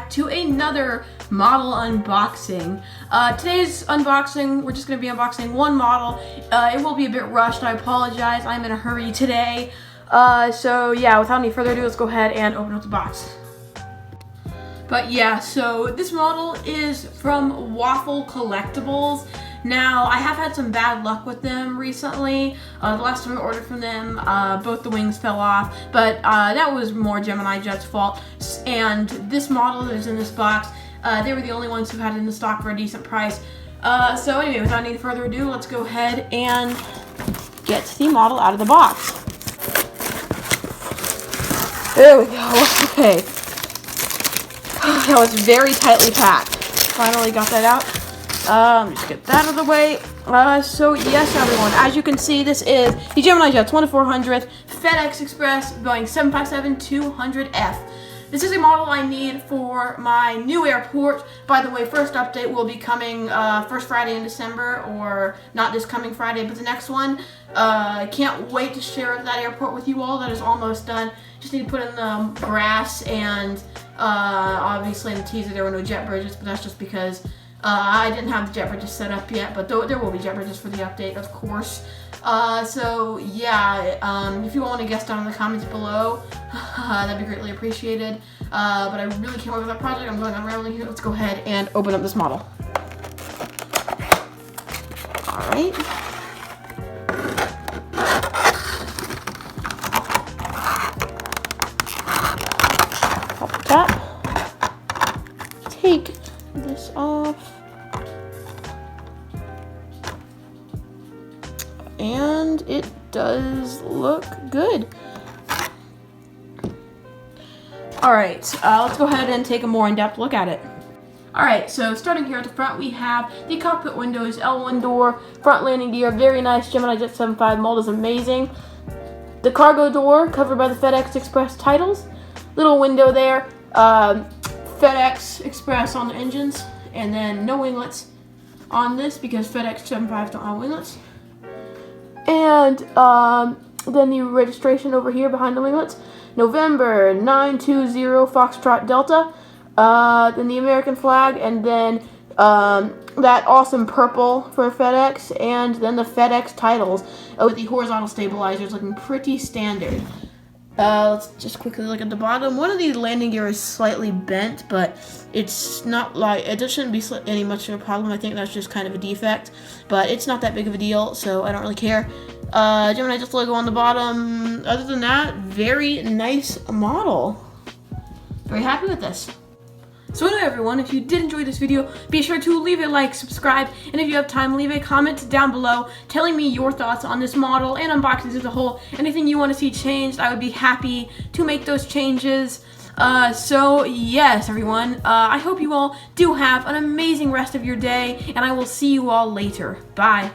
back to another model unboxing. Today's unboxing, we're just going to be unboxing one model. It will be a bit rushed, I apologize. I'm in a hurry today. So yeah, without any further ado, let's go ahead and open up the box. But yeah, so this model is from Waffle Collectibles. Now, I have had some bad luck with them recently. The last time I ordered from them, both the wings fell off, but that was more Gemini Jet's fault. And this model that is in this box, they were the only ones who had it in the stock for a decent price. So anyway, without any further ado, let's go ahead and get the model out of the box. There we go, okay. That was very tightly packed. Finally got that out. Just get that out of the way. So yes, everyone, as you can see, this is the Gemini Jet 2400th FedEx Express Boeing 757-200F. This is a model I need for my new airport. By the way, first update will be coming first Friday in December, or not this coming Friday, but the next one. I can't wait to share that airport with you all. That is almost done. Just need to put in the grass, and obviously in the teaser there were no jet bridges, but that's just because I didn't have the jet bridges set up yet, but there will be jet bridges for the update, of course. So yeah, if you want to guess down in the comments below, that'd be greatly appreciated. But I really can't wait for that project. I'm going unraveling here. Let's go ahead and open up this model. All right. Pop the top. Take this off. And it does look good. Alright, let's go ahead and take a more in-depth look at it. Alright, so starting here at the front, we have the cockpit windows, L1 door, front landing gear, very nice. Gemini Jet 75 mold is amazing. The cargo door covered by the FedEx Express titles. Little window there, FedEx Express on the engines, and then no winglets on this because FedEx 75s don't have winglets. And then the registration over here behind the winglets, November 920 Foxtrot Delta, then the American flag, and then that awesome purple for FedEx, and then the FedEx titles with the horizontal stabilizers looking pretty standard. Let's just quickly look at the bottom. One of the landing gear is slightly bent, but it's not like, it shouldn't be any much of a problem. I think that's just kind of a defect, but it's not that big of a deal, so I don't really care. Gemini Jet's logo on the bottom. Other than that, very nice model. Very happy with this. So anyway, everyone, if you did enjoy this video, be sure to leave a like, subscribe, and if you have time, leave a comment down below telling me your thoughts on this model and unboxings as a whole. Anything you want to see changed, I would be happy to make those changes. So yes, everyone, I hope you all do have an amazing rest of your day, and I will see you all later. Bye.